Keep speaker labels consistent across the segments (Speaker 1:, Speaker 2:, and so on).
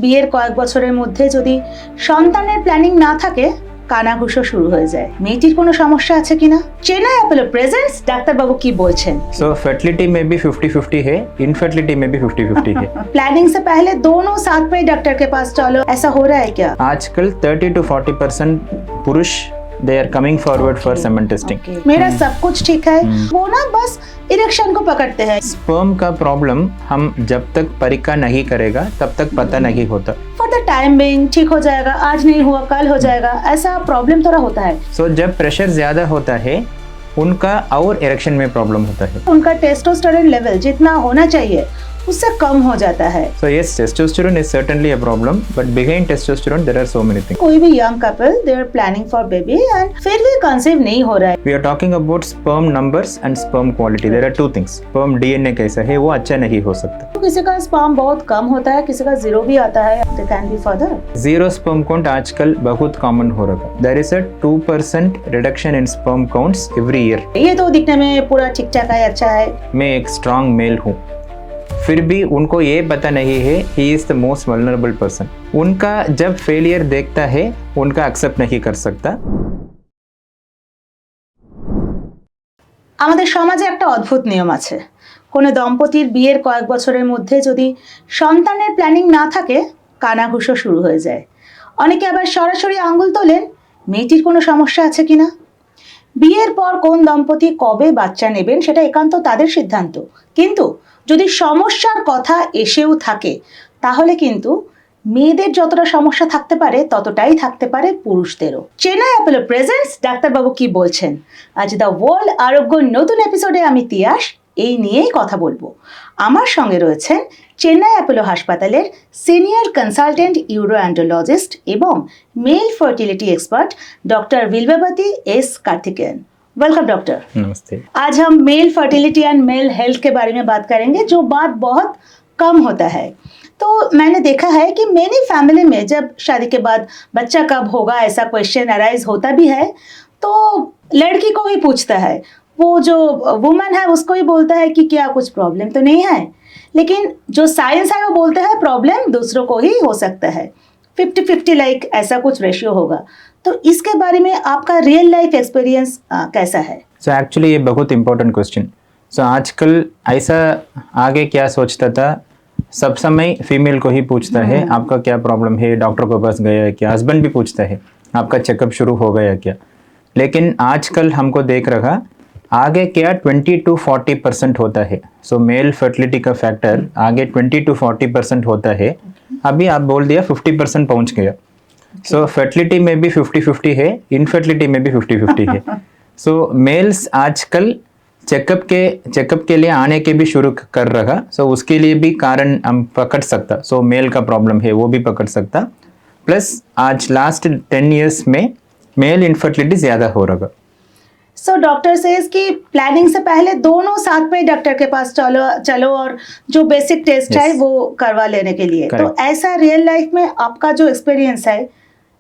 Speaker 1: বিয়ের কয়েক বছরের মধ্যে যদি সন্তানের প্ল্যানিং না থাকে কানাঘুষো শুরু হয়ে যায়। মেয়েটির কোনো সমস্যা আছে কিনা? চেন্নাই অ্যাপোলো প্রেজেন্টস ডাক্তারবাবু কি বলছেন?
Speaker 2: सो फर्टिलिटी में भी 50-50 है, इनफर्टिलिटी में भी 50-50 है।
Speaker 1: प्लानिंग से पहले दोनों साथ में डॉक्टर के पास चलो, ऐसा हो रहा है क्या?
Speaker 2: आजकल 30-40% पुरुष they are coming forward for semen testing.
Speaker 1: मेरा सब कुछ ठीक है, वो ना बस इरेक्शन को पकड़ते हैं।
Speaker 2: स्पर्म का प्रॉब्लम हम जब तक परीक्षा नहीं करेगा तब तक पता नहीं होता।
Speaker 1: फॉर द टाइम बिंग ठीक हो जाएगा, आज नहीं हुआ कल हो जाएगा, ऐसा प्रॉब्लम थोड़ा होता है।
Speaker 2: सो जब प्रेशर ज्यादा होता है उनका और इरेक्शन में प्रॉब्लम होता है।
Speaker 1: उनका टेस्टोस्टेरोन लेवल जितना होना चाहिए उससे कम हो जाता है।
Speaker 2: So yes, testosterone is certainly a problem, but behind testosterone there are so many things.
Speaker 1: कोई भी young couple they are planning for baby and फिर भी कंसीव नहीं हो रहा है।
Speaker 2: We are talking about sperm numbers and sperm quality. There are two things. Sperm DNA कैसा है वो अच्छा नहीं हो सकता।
Speaker 1: किसी का स्पर्म बहुत कम होता है, किसी का जीरो भी आता है। They can be further.
Speaker 2: Zero sperm count आजकल बहुत कॉमन हो रहा है। There is a 2% reduction in sperm counts every year.
Speaker 1: ये तो दिखने में पूरा ठीक ठाक है, अच्छा है।
Speaker 2: मैं एक स्ट्रांग मेल हूँ, फिर भी उनको ये पता नहीं है he is the most vulnerable person. उनका जब फेलियर देखता है उनका एक्सेप्ट नहीं कर सकता।
Speaker 1: আমাদের সমাজে একটা অদ্ভুত নিয়ম আছে, কোনো দম্পতির বিয়ের কয়েক বছরের মধ্যে যদি সন্তানের প্ল্যানিং না থাকে কানাঘুষো শুরু হয়ে যায়। অনেকে আবার সরাসরি আঙ্গুল তোলেন মেয়েটির কোনো সমস্যা আছে কিনা। বিয়ের পর কোন দম্পতি কবে বাচ্চা নেবেন সেটা একান্ত তাদের সিদ্ধান্ত, কিন্তু যদি সমস্যার কথা এসেও থাকে তাহলে কিন্তু মেয়েদের যতটা সমস্যা থাকতে পারে ততটাই থাকতে পারে পুরুষদেরও। চেন্নাই অ্যাপোলো প্রেজেন্টস ডাক্তারবাবু কি বলছেন, আজ দ্য ওয়ার্ল্ড আরোগ্য নতুন এপিসোডে আমি তিয়াস এই নিয়েই কথা বলবো। আমার সঙ্গে রয়েছেন চেন্নাই অ্যাপোলো হাসপাতালের সিনিয়র কনসালটেন্ট ইউরোঅ্যান্ডোলজিস্ট এবং male fertility expert doctor Vilbavathi S Karthikeyan. Welcome doctor.
Speaker 2: नमस्ते।
Speaker 1: आज हम male fertility and male health के बारे में बात करेंगे, जो बात बहुत कम होता है। तो मैंने देखा है कि मेनी फैमिली में जब शादी के बाद बच्चा कब होगा ऐसा क्वेश्चन अराइज होता भी है तो लड़की को ही पूछता है, वो जो वुमन है उसको ही बोलता है कि क्या कुछ प्रॉब्लम तो नहीं है, लेकिन जो साइंस है वो बोलते हैं प्रॉब्लम दूसरों को ही हो सकता है। 50-50 लाइक ऐसा कुछ रेशियो होगा। तो इसके बारे में आपका रियल लाइफ एक्सपीरियंस कैसा है?
Speaker 2: सो एक्चुअली ये बहुत इंपॉर्टेंट क्वेश्चन। सो आजकल ऐसा आगे क्या सोचता था, सब समय फीमेल को ही पूछता है आपका क्या प्रॉब्लम है, डॉक्टर के पास गया है क्या, हस्बैंड भी पूछता है आपका चेकअप शुरू हो गया क्या। लेकिन आजकल हमको देख रहा आगे क्या 20-40% होता है। सो मेल फर्टिलिटी का फैक्टर आगे 20-40% होता है। अभी आप बोल दिया 50% पहुंच गया। सो फर्टिलिटी में भी 50-50 है, इनफर्टिलिटी में भी 50-50 है। सो मेल्स आजकल चेकअप के लिए आने के भी शुरू कर रहा। सो उसके लिए भी कारण हम पकड़ सकता। सो मेल का प्रॉब्लम है वो भी पकड़ सकता। प्लस आज लास्ट 10 years में मेल इनफर्टिलिटी ज़्यादा हो रहा।
Speaker 1: सो डॉक्टर सेज कि प्लानिंग से पहले दोनों साथ में डॉक्टर के पास चलो और जो बेसिक टेस्ट है वो करवा लेने के लिए। तो ऐसा रियल लाइफ में आपका जो एक्सपीरियंस है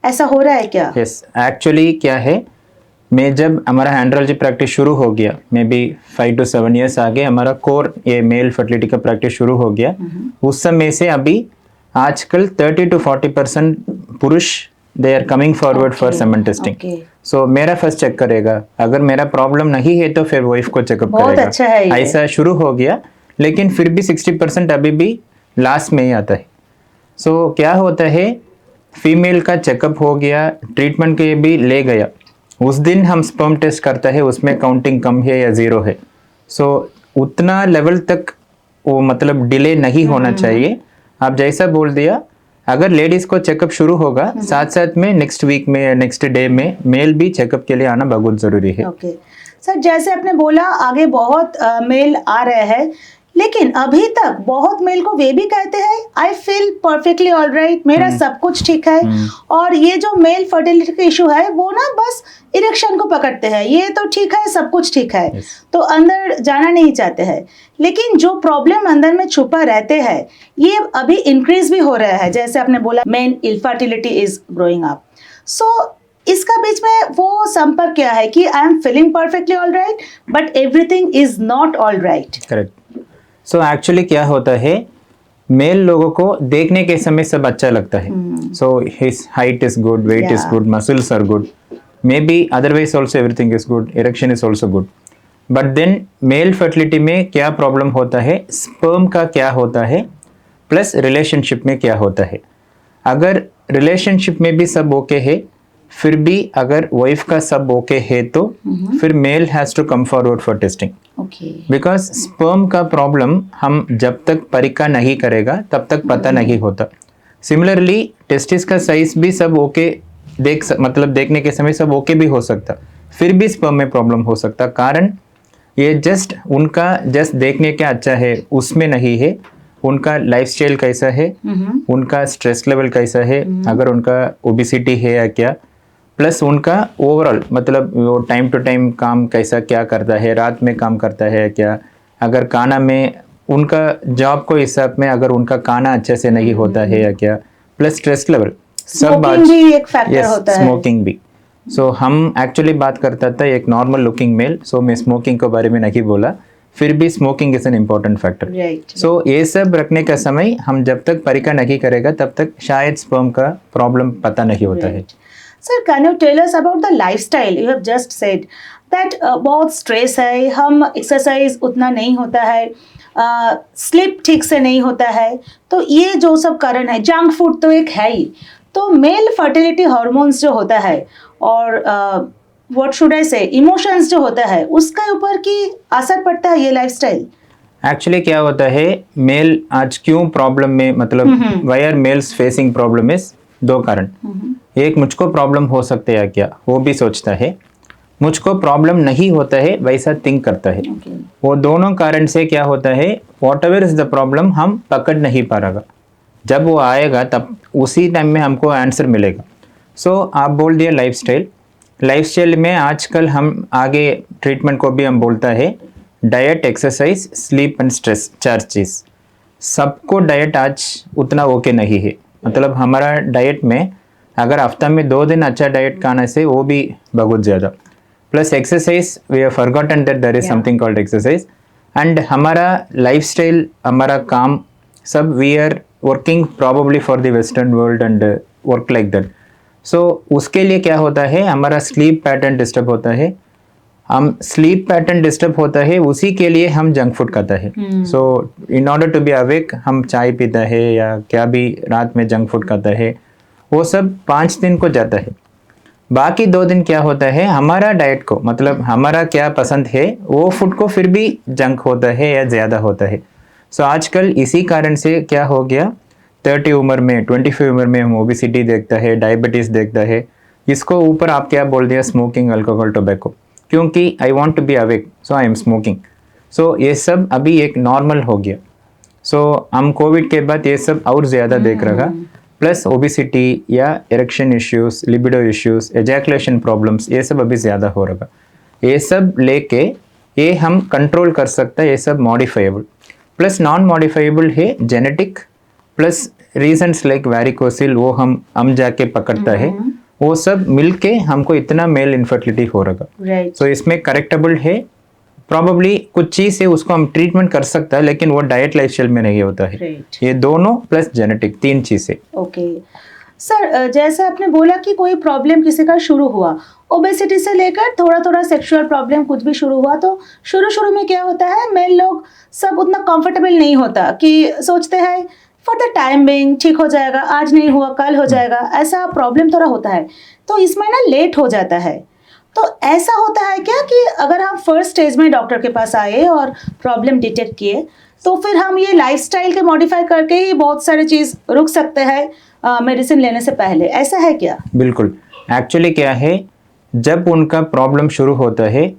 Speaker 1: ऐसा हो रहा है क्या?
Speaker 2: यस, एक्चुअली क्या है, मैं जब हमारा एंड्रोलॉजी प्रैक्टिस शुरू हो गया, मे बी 5 to 7 years आगे हमारा कोर ये मेल फर्टिलिटी का प्रैक्टिस शुरू हो गया। उस समय से अभी आजकल 30-40% पुरुष they are coming forward for semen testing. So मेरा फर्स्ट चेक करेगा, अगर मेरा प्रॉब्लम नहीं है तो फिर वाइफ को चेकअप करेगा।
Speaker 1: अच्छा है ये।
Speaker 2: ऐसा शुरू हो गया, लेकिन फिर भी 60% अभी भी लास्ट में ही आता है। सो क्या होता है, फीमेल का चेकअप हो गया, ट्रीटमेंट के भी ले गया, उस दिन हम स्पर्म टेस्ट करता है उसमें काउंटिंग कम है या जीरो है। सो उतना लेवल तक वो मतलब डिले नहीं होना चाहिए। आप जैसा बोल दिया, अगर लेडीज को चेकअप शुरू होगा साथ साथ में नेक्स्ट वीक में नेक्स्ट डे में मेल भी चेकअप के लिए आना बहुत जरूरी है।
Speaker 1: ओके सर, जैसे आपने बोला आगे बहुत मेल आ रहे हैं, लेकिन अभी तक बहुत मेल को वे भी कहते हैं आई फील परफेक्टली ऑलराइट, मेरा सब कुछ ठीक है। और ये जो मेल फर्टिलिटी का इशू है वो ना बस इरेक्शन को पकड़ते हैं, ये तो ठीक है सब कुछ ठीक है। तो अंदर जाना नहीं चाहते हैं, लेकिन जो प्रॉब्लम अंदर में छुपा रहते हैं ये अभी इंक्रीज भी हो रहा है। जैसे आपने बोला men infertility is growing up. So इसका बीच में वो संपर्क क्या है कि I am feeling perfectly alright but everything is not alright?
Speaker 2: Correct. So actually क्या होता है, मेल लोगों को देखने के समय सब अच्छा लगता है. So his height is good, weight is
Speaker 1: Yeah.
Speaker 2: Good, muscles are good, may be otherwise also everything is good, erection is also good. But then male fertility में क्या प्रॉब्लम होता है, स्पर्म का क्या होता है, प्लस रिलेशनशिप में क्या होता है. अगर रिलेशनशिप में भी सब ओके है, फिर भी अगर वाइफ का सब ओके है तो फिर male has to come forward for testing.
Speaker 1: Okay.
Speaker 2: Because sperm का प्रॉब्लम हम जब तक परीक्षा नहीं करेगा तब तक पता नहीं होता. सिमिलरली टेस्टिस का साइज भी सब ओके मतलब देखने के समय सब ओके भी हो सकता, फिर भी स्पर्म में प्रॉब्लम हो सकता. कारण ये जस्ट उनका जस्ट देखने के अच्छा है उसमें नहीं है, उनका लाइफस्टाइल कैसा है, उनका स्ट्रेस लेवल कैसा है, अगर उनका ओबिसिटी है या क्या, प्लस उनका ओवरऑल मतलब वो टाइम टू टाइम काम कैसा क्या करता है, रात में काम करता है क्या, अगर खाना में उनका जॉब को हिसाब में अगर उनका खाना अच्छे से नहीं होता है या क्या, प्लस स्ट्रेस लेवल सब
Speaker 1: स्मोकिंग भी एक फैक्टर
Speaker 2: Yes,
Speaker 1: होता है.
Speaker 2: स्मोकिंग भी. सो हम एक्चुअली बात करता था एक नॉर्मल लुकिंग मेल, सो मैं स्मोकिंग के बारे में नहीं बोला, फिर भी smoking is an important factor.
Speaker 1: Right.
Speaker 2: सो ये सब रखने का समय हम जब तक परीक्षा नहीं करेगा तब तक शायद स्पर्म का प्रॉब्लम पता नहीं होता है.
Speaker 1: Right. Sir, can you tell us about the lifestyle? You have just said that बहुत स्ट्रेस है, हम एक्सरसाइज उतना नहीं होता है, स्लीप ठीक से नहीं होता है, तो ये जो सब कारण है, जंक फूड तो एक है ही, तो मेल फर्टिलिटी हार्मोन्स जो होता है और व्हाट शुड आई से इमोशंस जो होता है उसके ऊपर की असर पड़ता है ये लाइफस्टाइल.
Speaker 2: एक्चुअली क्या होता है, मेल आज क्यों प्रॉब्लम में मतलब why are males facing problem is दो कारण. एक मुझको प्रॉब्लम हो सकता है या क्या वो भी सोचता है, मुझको प्रॉब्लम नहीं होता है वैसा थिंक करता है. वो दोनों कारण से क्या होता है, what ever is the problem हम पकड़ नहीं पा रहा, जब वो आएगा तब उसी टाइम में हमको आंसर मिलेगा. सो आप बोल दिए लाइफस्टाइल. लाइफस्टाइल में आजकल हम आगे ट्रीटमेंट को भी हम बोलता है diet, exercise, sleep and stress, चार चीज़. सबको डाइट आज उतना ओके नहीं है. मतलब हमारा डाइट में अगर हफ्ता में 2 दिन अच्छा डाइट खाने से वो भी बहुत ज़्यादा, plus exercise we have forgotten that there is something called exercise. And हमारा लाइफस्टाइल, हमारा काम सब we are working probably for the western world and work like that. So उसके लिए क्या होता है, हमारा स्लीप पैटर्न डिस्टर्ब होता है. हम स्लीप पैटर्न डिस्टर्ब होता है उसी के लिए हम जंक फूड खाता है. So in order to be awake हम चाय पीता है या क्या भी रात में जंक फूड खाता है, वो सब 5 दिन को जाता है. बाकी 2 दिन क्या होता है, हमारा डाइट को मतलब हमारा क्या पसंद है वो फूड को फिर भी जंक होता है या ज़्यादा होता है. सो आजकल इसी कारण से क्या हो गया, 30 उम्र में 25 उम्र में हम ओबिसिटी देखता है, डायबिटीज़ देखता है. इसको ऊपर आप क्या बोल दिया, स्मोकिंग, अल्कोहल, टोबैको, क्योंकि I want to be awake so I am smoking. So ये सब अभी एक नॉर्मल हो गया. सो हम कोविड के बाद ये सब और ज़्यादा देख रहा, प्लस ओबिसिटी या erection issues, libido issues, ejaculation problems, ये सब अभी ज़्यादा हो रहा. ये सब लेके ये हम कंट्रोल कर सकता है, ये सब मॉडिफाइबल. प्लस नॉन मॉडिफाइबल है जेनेटिक, प्लस रीजंस लाइक वैरिकोसिल वो हम जाके पकड़ता है, वो सब मिलके हमको इतना मेल इनफर्टिलिटी हो रहा.
Speaker 1: Right.
Speaker 2: सो इसमें करेक्टेबल है, प्रॉबली कुछ चीज़ है उसको हम ट्रीटमेंट कर सकता है, लेकिन वो डाइट लाइफस्टाइल में नहीं होता है.
Speaker 1: Right.
Speaker 2: ये दोनों प्लस जेनेटिक 3 चीज़ें.
Speaker 1: ओके सर, जैसे आपने बोला कि कोई प्रॉब्लम किसी का शुरू हुआ, ओबेसिटी से लेकर थोड़ा थोड़ा सेक्सुअल प्रॉब्लम कुछ भी शुरू हुआ, तो शुरू में क्या होता है, मेल लोग सब उतना कंफर्टेबल नहीं होता कि सोचते हैं फॉर द टाइम बिंग ठीक हो जाएगा, आज नहीं हुआ कल हो जाएगा, ऐसा प्रॉब्लम थोड़ा होता है, तो इसमें ना लेट हो जाता है. तो ऐसा होता है क्या कि अगर हम फर्स्ट स्टेज में डॉक्टर के पास आए और प्रॉब्लम डिटेक्ट किए, तो फिर हम ये लाइफस्टाइल के मॉडिफाई करके ही बहुत सारी चीज़ रुक सकते हैं मेडिसिन लेने से पहले, ऐसा है क्या?
Speaker 2: बिल्कुल. एक्चुअली क्या है, जब उनका प्रॉब्लम शुरू होता है,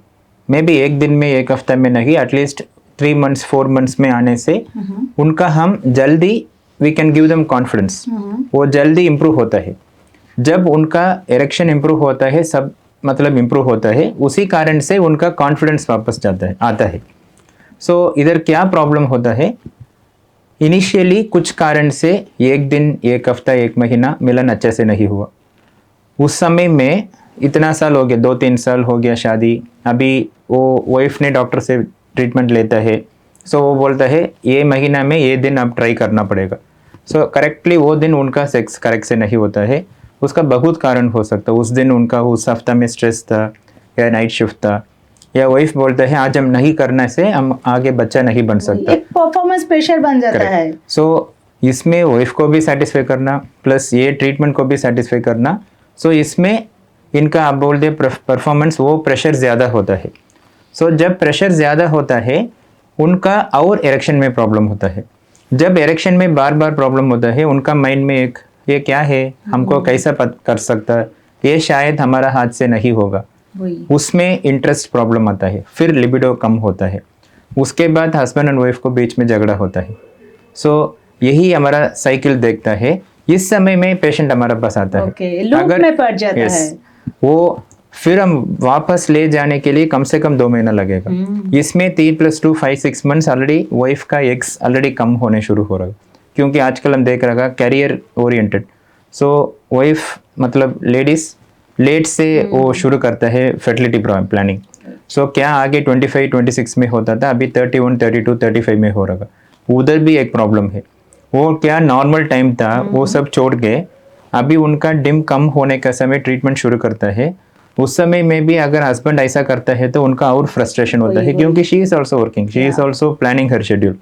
Speaker 2: मे बी 1 दिन में 1 हफ्ता में नहीं, एटलीस्ट 3 months 4 months में आने से उनका हम जल्दी we can give them confidence, वो जल्दी इम्प्रूव होता है. जब उनका इरेक्शन इम्प्रूव होता है, सब मतलब इम्प्रूव होता है, उसी कारण से उनका कॉन्फिडेंस वापस आता है. सो इधर क्या प्रॉब्लम होता है, इनिशियली कुछ कारण से 1 दिन 1 हफ्ता 1 महीना मिलन अच्छे से नहीं हुआ, उस समय में इतना साल हो गया, 2-3 साल हो गया शादी, अभी वो वाइफ ने डॉक्टर से ट्रीटमेंट लेता है, सो वो बोलता है ये महीना में ये दिन आप ट्राई करना पड़ेगा। सो करेक्टली वो दिन उनका सेक्स करेक्ट से नहीं होता है, उसका बहुत कारण हो सकता है। उस दिन उनका उस हफ्ता में स्ट्रेस था या नाइट शिफ्ट था, या वाइफ बोलता है आज हम नहीं करने से हम आगे बच्चा नहीं बन सकता,
Speaker 1: एक परफॉर्मेंस प्रेशर बन जाता है।
Speaker 2: सो इसमें वाइफ को भी सेटिस्फाई करना प्लस ये ट्रीटमेंट को भी सेटिस्फाई करना, सो इसमें इनका आप बोल दे परफॉर्मेंस वो प्रेशर ज़्यादा होता है। सो जब प्रेशर ज़्यादा होता है उनका और एरेक्शन में प्रॉब्लम होता है। जब एरेक्शन में बार बार प्रॉब्लम होता है उनका माइंड में एक ये क्या है, हमको कैसा कर सकता है, ये शायद हमारा हाथ से नहीं होगा, उसमें इंटरेस्ट प्रॉब्लम आता है, फिर लिबिडो कम होता है, उसके बाद हस्बैंड एंड वाइफ को बीच में झगड़ा होता है। सो यही हमारा साइकिल देखता है। इस समय में पेशेंट हमारा पास आता है,
Speaker 1: लूप में पड़ जाता है,
Speaker 2: वो फिर हम वापस ले जाने के लिए कम से कम 2 महीना लगेगा। इसमें 3+2 5-6 मंथ्स ऑलरेडी वाइफ का एग्स ऑलरेडी कम होने शुरू हो रहा है, क्योंकि आजकल हम देख रहा है कैरियर ओरिएंटेड। सो वाइफ मतलब लेडीज लेट से वो शुरू करता है फर्टिलिटी प्लानिंग। सो क्या आगे 25-26 में होता था, अभी 31, 32, 35 में हो रहा, उधर भी एक प्रॉब्लम है। वो क्या नॉर्मल टाइम था वो सब छोड़ के अभी उनका डिम कम होने का समय ट्रीटमेंट शुरू करता है। उस समय में भी अगर हस्बैंड ऐसा करता है तो उनका और फ्रस्ट्रेशन होता है, क्योंकि she is also working, she is also planning her schedule.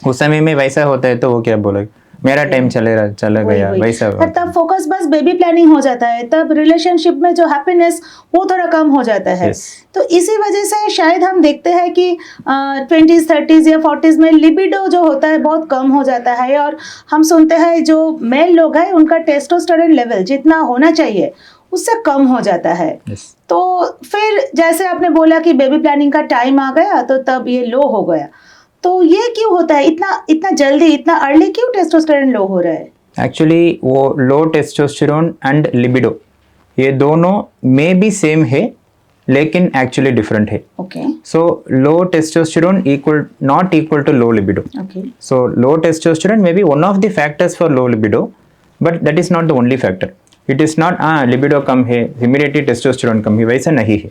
Speaker 2: उस समय में वैसा होता है तो वो क्या बोलेगा, मेरा टाइम चला गया वैसा।
Speaker 1: तब फोकस बस बेबी प्लानिंग हो जाता है, तब रिलेशनशिप में जो हैप्पीनेस वो थोड़ा कम हो जाता है। तो इसी वजह से शायद हम देखते हैं कि 20s 30s या 40s में लिबिडो जो होता है बहुत कम हो जाता है, और हम सुनते हैं जो मेल लोग हैं उनका टेस्टोस्टेरोन लेवल जितना होना चाहिए उससे कम हो जाता है। तो फिर जैसे आपने बोला कि बेबी प्लानिंग का टाइम आ गया तो तब ये लो हो गया, तो ये क्यों होता है, इतना जल्दी इतना अर्ली क्यों टेस्टोस्टेरोन लो हो रहा है?
Speaker 2: एक्चुअली वो लो टेस्टोस्टेरोन एंड लिबिडो ये दोनों में भी सेम है लेकिन एक्चुअली डिफरेंट है। So low testosterone not equal to low libido. So low testosterone may be one of the factors for low libido, but that is not the only factor. It is not libido कम है immediately testosterone कम है, वैसा नहीं है।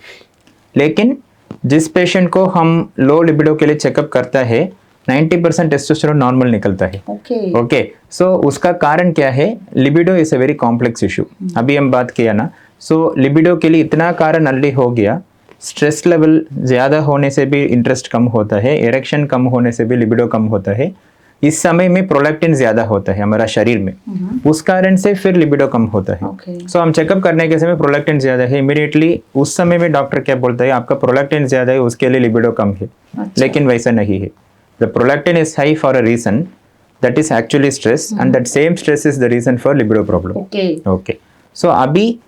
Speaker 2: लेकिन जिस patient को हम लो लिबिडो के लिए चेकअप करता है 90% टेस्टोस्टेरोन नॉर्मल निकलता है। ओके सो उसका कारण क्या है? Libido is a very complex issue. अभी हम बात किया ना, सो लिबिडो के लिए इतना कारण ऑलरेडी हो गया। स्ट्रेस लेवल ज़्यादा होने से भी इंटरेस्ट कम होता है, एरेक्शन कम होने से भी लिबिडो कम होता है। इस समय में प्रोलैक्टिन ज़्यादा होता है हमारा शरीर में, उस कारण से फिर लिबिडो कम होता है। सो हम चेकअप करने के समय प्रोलैक्टिन ज़्यादा है, इमीडिएटली उस समय में डॉक्टर क्या बोलता है, आपका प्रोलैक्टिन ज़्यादा है उसके लिए लिबिडो कम है। लेकिन वैसा नहीं है। The prolactin is high for a reason, that is actually stress, and that same stress is the reason for libido problem. Okay so अभी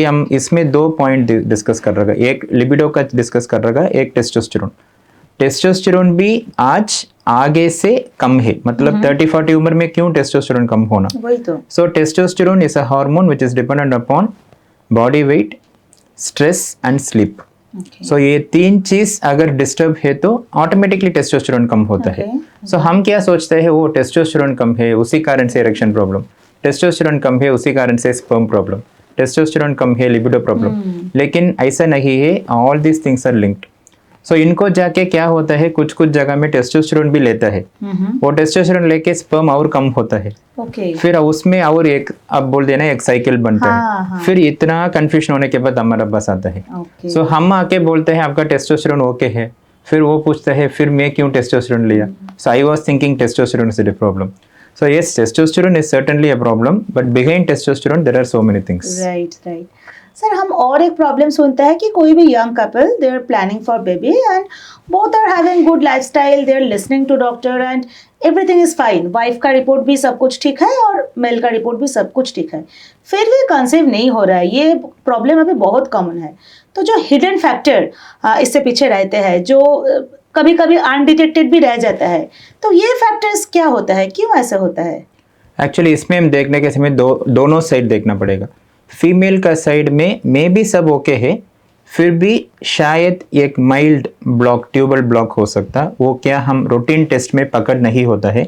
Speaker 2: हम इसमें 2 पॉइंट डिस्कस कर रहे हैं। एक लिबिडो का डिस्कस कर रहे हैं, एक टेस्टोस्टेरोन। टेस्टोस्टेरोन भी आज आगे से कम है, मतलब 30-40 उम्र में क्यों टेस्टोस्टेरोन कम होना?
Speaker 1: वही तो।
Speaker 2: So testosterone is a hormone which is dependent upon body weight, stress and sleep. So ये 3 चीज अगर डिस्टर्ब है तो ऑटोमेटिकली टेस्टोस्टेरोन कम होता है। सो हम क्या सोचते हैं, वो टेस्टोस्टेरोन कम है उसी कारण से इरेक्शन प्रॉब्लम, टेस्टोस्टेरोन कम है उसी कारण से स्पर्म प्रॉब्लम, टेस्टोस्टेरोन कम है लिबिडो प्रॉब्लम। लेकिन ऐसा नहीं है, all these things are linked. So इनको जाके क्या होता है, कुछ जगह में टेस्टोस्टेरोन भी लेता है, वो टेस्टोस्टेरोन लेके स्पर्म और कम होता है। फिर उसमें और एक अब बोल देना एक साइकिल बनता है। फिर इतना कंफ्यूजन होने के बाद हमारा बस आता है। सो हम आके बोलते हैं आपका टेस्टोस्टेरोन ओके है, फिर वो पूछता है फिर मैं क्यों टेस्टोस्टेरोन लिया? So I was thinking testosterone is a problem. So yes, testosterone is certainly a problem, but behind testosterone there are so many things.
Speaker 1: Right. Sir हम और एक प्रॉब्लम सुनते हैं कि कोई भी young couple they are planning for baby and both are having good lifestyle, they are listening to doctor and everything is fine. Wife का report भी सब कुछ ठीक है और मेल का रिपोर्ट भी सब कुछ ठीक है, फिर भी कंसीव नहीं हो रहा है। ये प्रॉब्लम अभी बहुत कॉमन है। तो जो हिडन फैक्टर इससे पीछे रहते हैं, जो कभी कभी अनडिटेक्टेड भी रह जाता है, तो ये फैक्टर्स क्या होता है, क्यों ऐसा होता है?
Speaker 2: एक्चुअली इसमें हम देखने के समय दोनों साइड देखना पड़ेगा। फीमेल का साइड में भी सब ओके है, फिर भी शायद एक माइल्ड ब्लॉक, ट्यूबल ब्लॉक हो सकता, वो क्या हम रूटीन टेस्ट में पकड़ नहीं होता है,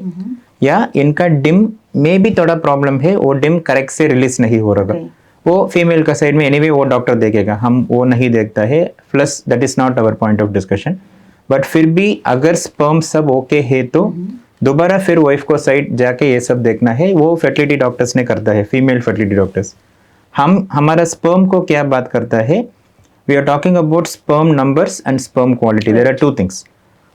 Speaker 2: या इनका डिम में भी थोड़ा प्रॉब्लम है, वो डिम करेक्ट से रिलीज नहीं हो रहा। वो फीमेल का साइड में एनीवे वो डॉक्टर देखेगा, हम वो नहीं देखता है, plus that is not our point of discussion. But फिर भी अगर स्पर्म सब ओके है तो दोबारा फिर वाइफ को साइड जाके ये सब देखना है, वो फर्टिलिटी डॉक्टर्स ने करता है, फीमेल फर्टिलिटी डॉक्टर्स। हम हमारा स्पर्म को क्या बात करता है, we are talking about sperm numbers and sperm quality. There are two things,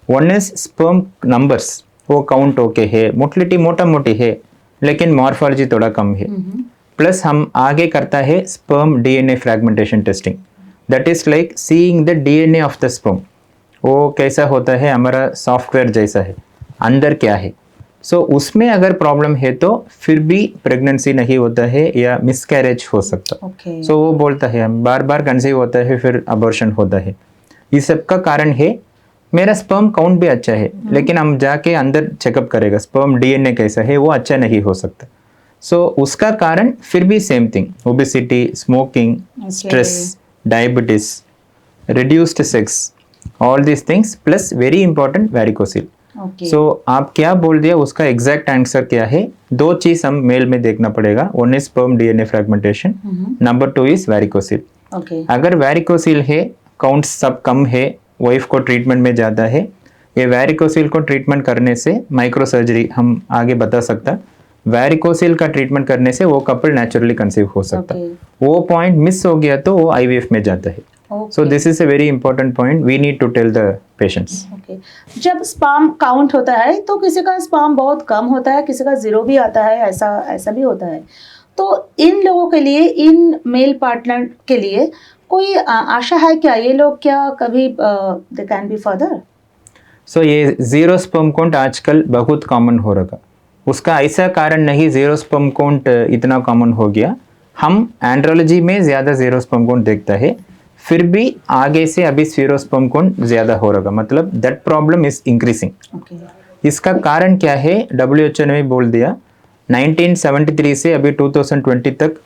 Speaker 2: one is sperm numbers, वो काउंट ओके है, मोटिलिटी मोटा मोटी है लेकिन मॉर्फोलॉजी थोड़ा कम है। प्लस हम आगे करता है sperm DNA fragmentation testing, that is like seeing the DNA of the sperm. वो कैसा होता है, हमारा सॉफ्टवेयर जैसा है, अंदर क्या है। सो उसमें अगर प्रॉब्लम है तो फिर भी प्रेगनेंसी नहीं होता है या मिसकैरेज हो सकता।
Speaker 1: Okay.
Speaker 2: सो वो बोलता है हम बार बार कंसीव होता है फिर अबॉर्शन होता है। ये सब का कारण है मेरा स्पर्म काउंट भी अच्छा है लेकिन हम जाके अंदर चेकअप करेगा स्पर्म डीएनए कैसा है, वो अच्छा नहीं हो सकता। सो उसका कारण फिर भी same thing, obesity, smoking, stress, diabetes, reduced sex, all this things plus very important varicocele. So आप क्या बोल दिया उसका एग्जैक्ट आंसर क्या है, दो चीज हम मेल में देखना पड़ेगा, one is sperm DNA fragmentation, number 2 is varicocele. अगर वेरिकोसिल है, काउंट्स सब कम है, वाइफ को ट्रीटमेंट में जाता है, ये वेरिकोसिल को ट्रीटमेंट करने से माइक्रो सर्जरी हम आगे बता सकता, वेरिकोसिल का ट्रीटमेंट करने से वो कपल नेचुरली कंसीव हो सकता। वो पॉइंट मिस हो गया तो वो आईवीएफ में जाता है। So this is a very important point, we need to tell the patients.
Speaker 1: जब स्पर्म काउंट होता है तो किसी का स्पर्म बहुत कम होता है, किसी का 0 भी आता है, ऐसा भी होता है। तो इन लोगों के लिए, इन मेल पार्टनर के लिए कोई आशा है क्या, ये लोग क्या कभी दे कैन बी फर्दर?
Speaker 2: सो ये 0 स्पर्म काउंट आजकल बहुत कॉमन हो रहा, उसका ऐसा कारण नहीं 0 स्पर्म काउंट इतना कॉमन हो गया, हम एंड्रोलॉजी में ज़्यादा 0 स्पर्म काउंट देखता है, फिर भी आगे से अभी 0 स्पर्म काउंट ज़्यादा हो रहा, मतलब दैट प्रॉब्लम इज इंक्रीजिंग। इसका कारण क्या है, WHO ने भी बोल दिया 1973 से अभी 2020 तक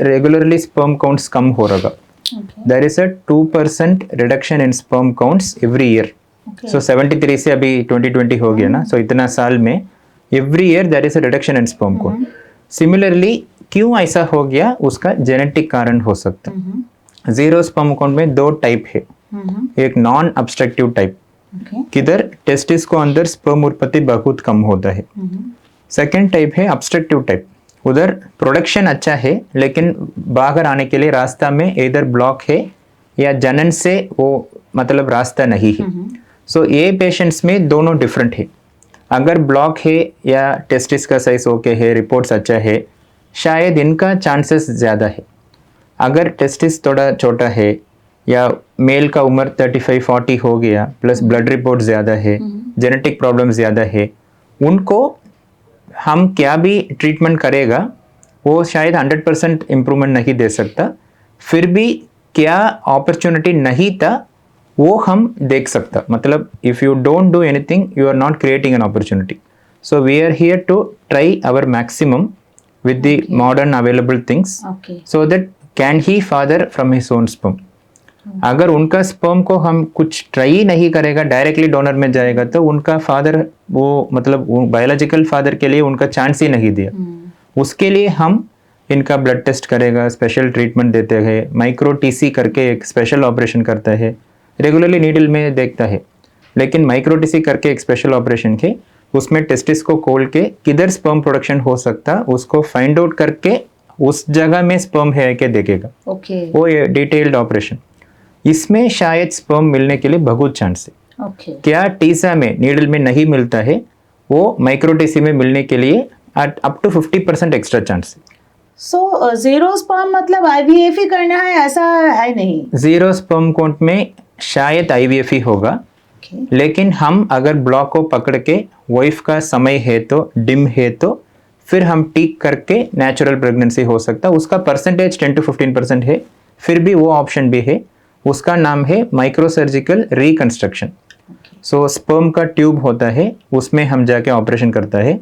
Speaker 2: रेगुलरली स्पर्म काउंट्स कम हो रहा, there is a 2% reduction in sperm counts every year. So 73 से अभी 2020 हो गया ना, सो इतना साल में every year there is a reduction in sperm count. Similarly क्यों ऐसा हो गया, उसका जेनेटिक कारण हो सकता। 0 स्पर्म काउंट में 2 टाइप है, एक नॉन ऑब्स्ट्रक्टिव टाइप, किधर टेस्टिस को अंदर स्पर्म उत्पत्ति बहुत कम होता है। सेकेंड टाइप है ऑब्स्ट्रक्टिव टाइप, उधर प्रोडक्शन अच्छा है लेकिन बाहर आने के लिए रास्ता में इधर ब्लॉक है या जनन से वो मतलब रास्ता नहीं है। सो ये पेशेंट्स में दोनों डिफरेंट है, अगर ब्लॉक है या टेस्टिस का साइज ओके है, रिपोर्ट्स अच्छा है, शायद इनका चांसेस ज़्यादा है। अगर टेस्टिस थोड़ा छोटा है या मेल का उम्र 35-40 हो गया, प्लस ब्लड रिपोर्ट ज़्यादा है, जेनेटिक प्रॉब्लम ज़्यादा है, उनको हम क्या भी ट्रीटमेंट करेगा वो शायद 100% इम्प्रूवमेंट नहीं दे सकता, फिर भी क्या अपॉर्चुनिटी नहीं था वो हम देख सकता, मतलब if you don't do anything you are not creating an opportunity. So we are here to try our maximum with the modern available things, so that can he father from his own sperm। अगर उनका sperm को हम कुछ try नहीं करेगा, directly donor में जाएगा, तो उनका फादर वो मतलब बायोलॉजिकल फादर के लिए उनका चांस ही नहीं दिया। उसके लिए हम इनका ब्लड टेस्ट करेगा, स्पेशल ट्रीटमेंट देते हैं, माइक्रो टीसी करके एक स्पेशल ऑपरेशन करता है, रेगुलरली नीडल में देखता है, लेकिन माइक्रो टीसी करके एक स्पेशल ऑपरेशन के उसमें टेस्टिस को खोल के किधर स्पर्म प्रोडक्शन हो सकता उसको फाइंड आउट करके उस जगह में स्पर्म है क्या देखेगा। वो ये डिटेल्ड ऑपरेशन, इसमें शायद स्पर्म मिलने के लिए बहुत चांस है। क्या टीसा में नीडल में नहीं मिलता है, वो माइक्रो टीसी में मिलने के लिए अप टू 50% एक्स्ट्रा चांस है।
Speaker 1: सो 0 स्पर्म मतलब आईवीएफ ही करना है ऐसा है नहीं?
Speaker 2: 0 स्पर्म काउंट में शायद आईवीएफ ही होगा, लेकिन हम अगर ब्लॉक को पकड़ के वाइफ का समय है तो डिम है तो फिर हम टीक करके नेचुरल प्रेगनेंसी हो सकता, उसका परसेंटेज 10 to 15% है, फिर भी वो ऑप्शन भी है, उसका नाम है माइक्रोसर्जिकल रिकंस्ट्रक्शन। सो स्पर्म का ट्यूब होता है, उसमें हम जाके ऑपरेशन करता है,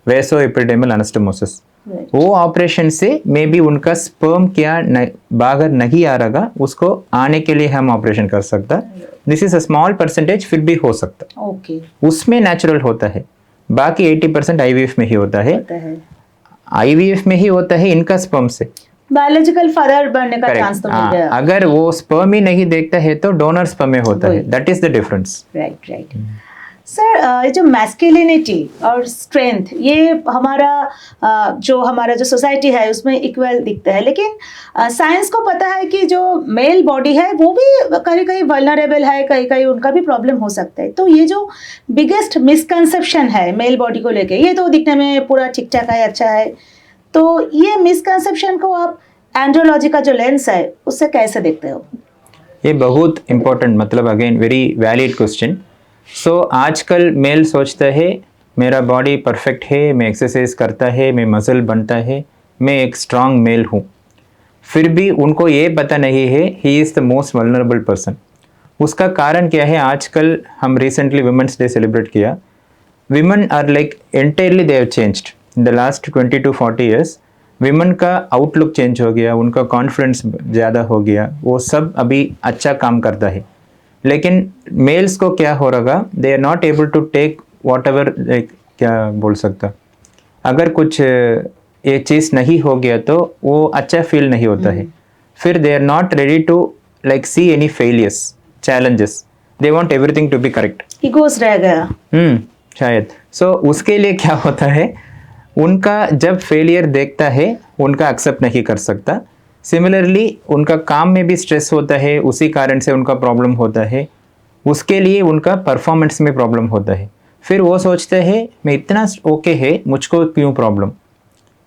Speaker 2: वैसो एपिडेमल एनास्टोमोसिस। वो ऑपरेशन से मे बी उनका स्पर्म क्या बाहर नहीं आ रहा, उसको आने के लिए हम ऑपरेशन कर सकता, this is a small percentage, फिर भी हो सकता। उसमें नेचुरल होता है, बाकी 80% आईवीएफ में ही होता है, आईवीएफ में ही होता है इनका स्पर्म से।
Speaker 1: बायोलॉजिकल फादर बनने का चांस तो मिल गया।
Speaker 2: अगर वो स्पर्म ही नहीं देखता है तो डोनर स्पर्म में होता है, that is the difference.
Speaker 1: Right right sir, ये जो मैस्कुलिनिटी और स्ट्रेंथ ये हमारा जो सोसाइटी है उसमें इक्वल दिखता है, लेकिन साइंस को पता है कि जो मेल बॉडी है वो भी कहीं कहीं वल्नरेबल है, कहीं कहीं उनका भी प्रॉब्लम हो सकता है। तो ये जो बिगेस्ट मिसकंसेप्शन है मेल बॉडी को लेके, ये तो दिखने में पूरा ठीक ठाक है, अच्छा है, तो ये मिसकंसेप्शन को आप एंड्रोलॉजी का जो लेंस है उससे कैसे देखते हो?
Speaker 2: ये बहुत इंपॉर्टेंट, मतलब अगेन वेरी वैलिड क्वेश्चन। सो आजकल मेल सोचता है मेरा बॉडी परफेक्ट है, मैं एक्सरसाइज करता है, मैं मसल बनता है, मैं एक स्ट्रांग मेल हूँ, फिर भी उनको ये पता नहीं है he is the most vulnerable person. उसका कारण क्या है? आजकल हम रिसेंटली वुमेंस डे सेलिब्रेट किया, women are like entirely they have changed in the last 20 to 40 years। Women का आउटलुक चेंज हो गया, उनका कॉन्फिडेंस ज़्यादा हो गया, वो सब अभी अच्छा काम करता है। लेकिन मेल्स को क्या हो रहा, they are not able to take whatever, क्या बोल सकता, अगर कुछ ये चीज़ नहीं हो गया तो वो अच्छा फील नहीं होता है। फिर they are not ready to like see any failures, challenges, they want everything to be correct.
Speaker 1: Egos रह गया
Speaker 2: शायद। सो उसके लिए क्या होता है, उनका जब फेलियर देखता है उनका एक्सेप्ट नहीं कर सकता। सिमिलरली उनका काम में भी स्ट्रेस होता है, उसी कारण से उनका प्रॉब्लम होता है, उसके लिए उनका परफॉर्मेंस में प्रॉब्लम होता है। फिर वो सोचते हैं मैं इतना ओके है, मुझको क्यों प्रॉब्लम।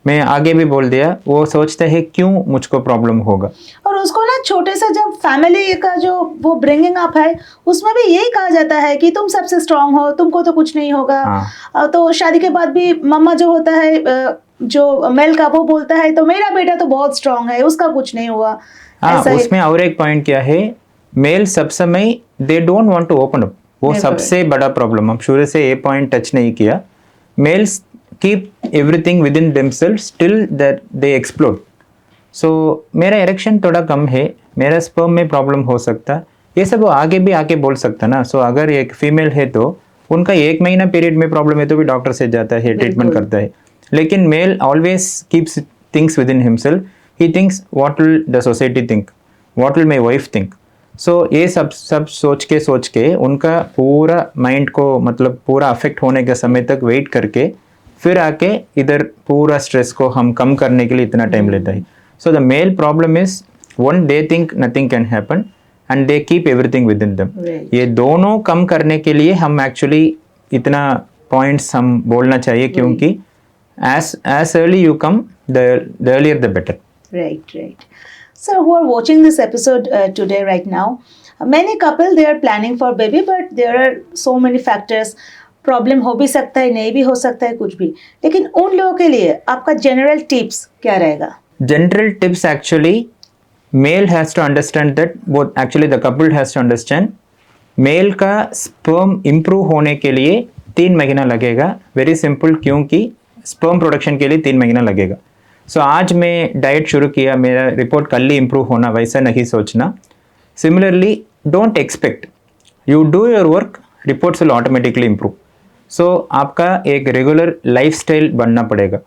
Speaker 2: मैं आगे भी बोल दिया, वो सोचते हैं क्यों मुझको प्रॉब्लम होगा।
Speaker 1: और उसको ना छोटे से जब फैमिली का जो वो ब्रिंगिंग अप है उसमें भी यही कहा जाता है कि तुम सबसे स्ट्रांग हो, तुमको तो कुछ नहीं होगा। तो शादी के बाद भी मम्मा जो होता है, जो मेल का, वो बोलता है तो मेरा बेटा तो बहुत स्ट्रांग है, उसका कुछ नहीं हुआ।
Speaker 2: उसमें और एक पॉइंट क्या है, मेल सब समय they don't want to open up, वो सबसे बड़ा प्रॉब्लम। हम शुरू से ये पॉइंट टच नहीं किया। Males keep everything with in themselves till that they explode. So मेरा इरेक्शन थोड़ा कम है, मेरा स्पर्म में प्रॉब्लम हो सकता, ये सब वो आगे भी आके बोल सकता ना। सो अगर एक फीमेल है तो उनका 1 महीना पीरियड में प्रॉब्लम है तो भी डॉक्टर से जाता है, ट्रीटमेंट करता है। लेकिन male always keeps things with in himself, he thinks what will the society think, what will my wife think. So ये सब सोच के उनका पूरा माइंड को, मतलब पूरा अफेक्ट होने के समय तक वेट करके फिर आके इधर पूरा स्ट्रेस को हम कम करने के लिए इतना टाइम लेता है। So the male problem is one, they think nothing can happen and they keep everything with in them. ये दोनों कम करने के लिए हम एक्चुअली इतना पॉइंट्स हम बोलना चाहिए, क्योंकि as early you come, the earlier the better.
Speaker 1: Right. So who are watching this episode today right now, many couple they are planning for baby, but there are so many factors. Problem हो भी सकता है, नहीं भी हो सकता है, कुछ भी। लेकिन उन लोगों के लिए आपका जनरल टिप्स क्या रहेगा?
Speaker 2: General tips actually, male has to understand that, both actually the couple has to understand, male का स्पर्म इंप्रूव होने के लिए 3 महीना लगेगा। वेरी सिंपल, क्योंकि स्पर्म प्रोडक्शन के लिए 3 महीना लगेगा। सो आज मैं डाइट शुरू किया, मेरा रिपोर्ट कल ही इंप्रूव होना, वैसा नहीं सोचना। Similarly don't expect, you do your work, reports will automatically improve. So आपका एक रेगुलर लाइफस्टाइल बनना पड़ेगा।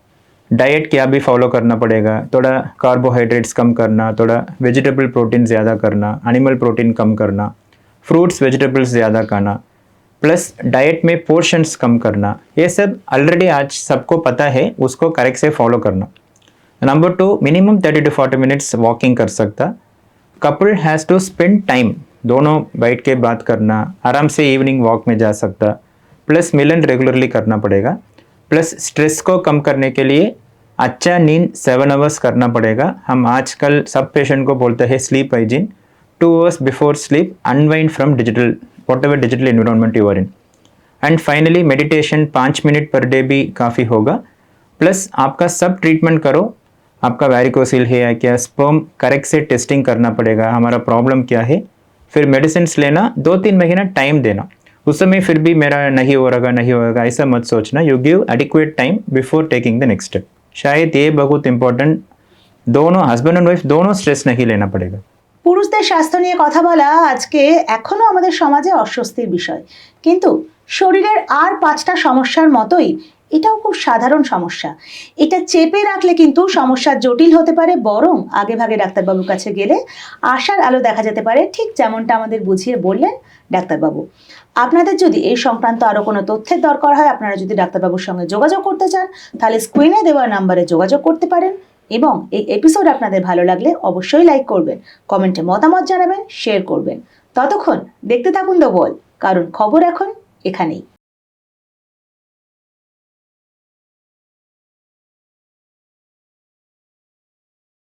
Speaker 2: डाइट क्या भी फॉलो करना पड़ेगा, थोड़ा कार्बोहाइड्रेट्स कम करना, थोड़ा वेजिटेबल प्रोटीन ज़्यादा करना, एनिमल प्रोटीन कम करना, फ्रूट्स वेजिटेबल्स ज़्यादा खाना, प्लस डाइट में पोर्शंस कम करना। ये सब ऑलरेडी आज सबको पता है, उसको करेक्ट से फॉलो करना। Number 2, minimum 30 to 40 minutes walking कर सकता। Couple has to spend time, दोनों बैठ के बात करना, आराम से इवनिंग वॉक में जा सकता, प्लस मिलन रेगुलरली करना पड़ेगा। प्लस स्ट्रेस को कम करने के लिए अच्छा नींद 7 आवर्स करना पड़ेगा। हम आजकल सब पेशेंट को बोलते हैं sleep hygiene, 2 hours before sleep unwind from digital, whatever digital environment you are in. And finally meditation 5 minute per day भी काफ़ी होगा। प्लस आपका सब ट्रीटमेंट करो, आपका वैरिकोसिल है या क्या, स्पर्म करेक्ट से टेस्टिंग करना पड़ेगा, हमारा प्रॉब्लम क्या है, फिर मेडिसिन लेना, 2-3 महीना टाइम देना। उस समय फिर भी मेरा नहीं होगा ऐसा मत सोचना। You give adequate time before taking the next step. शायद ये बहुत इंपॉर्टेंट, दोनों হাজব্যান্ড অ্যান্ড ওয়াইফ দোনো স্ট্রেস नहीं लेना पड़ेगा।
Speaker 1: পুরুষদের স্বাস্থ্য নিয়ে কথা বলা আজকে এখনো আমাদের সমাজে অস্বস্তির বিষয়, কিন্তু শরীরের আর 5টা সমস্যার মতোই এটাও খুব সাধারণ সমস্যা। এটা চেপে রাখলে কিন্তু সমস্যা জটিল হতে পারে, বরং আগে ভাগে ডাক্তারবাবুর কাছে গেলে আশার আলো দেখা যেতে পারে, ঠিক যেমনটা আমাদের বুঝিয়ে বললেন ডাক্তারবাবু। আপনাদের যদি এই সংক্রান্ত আরও কোনো তথ্যের দরকার হয়, আপনারা যদি ডাক্তারবাবুর সঙ্গে যোগাযোগ করতে চান, তাহলে স্ক্রিনে দেওয়া নাম্বারে যোগাযোগ করতে পারেন। এবং এই এপিসোড আপনাদের ভালো লাগলে অবশ্যই লাইক করবেন, কমেন্টে মতামত জানাবেন, শেয়ার করবেন। ততক্ষণ দেখতে থাকুন দ্য ওয়াল, কারণ খবর এখন এখানেই।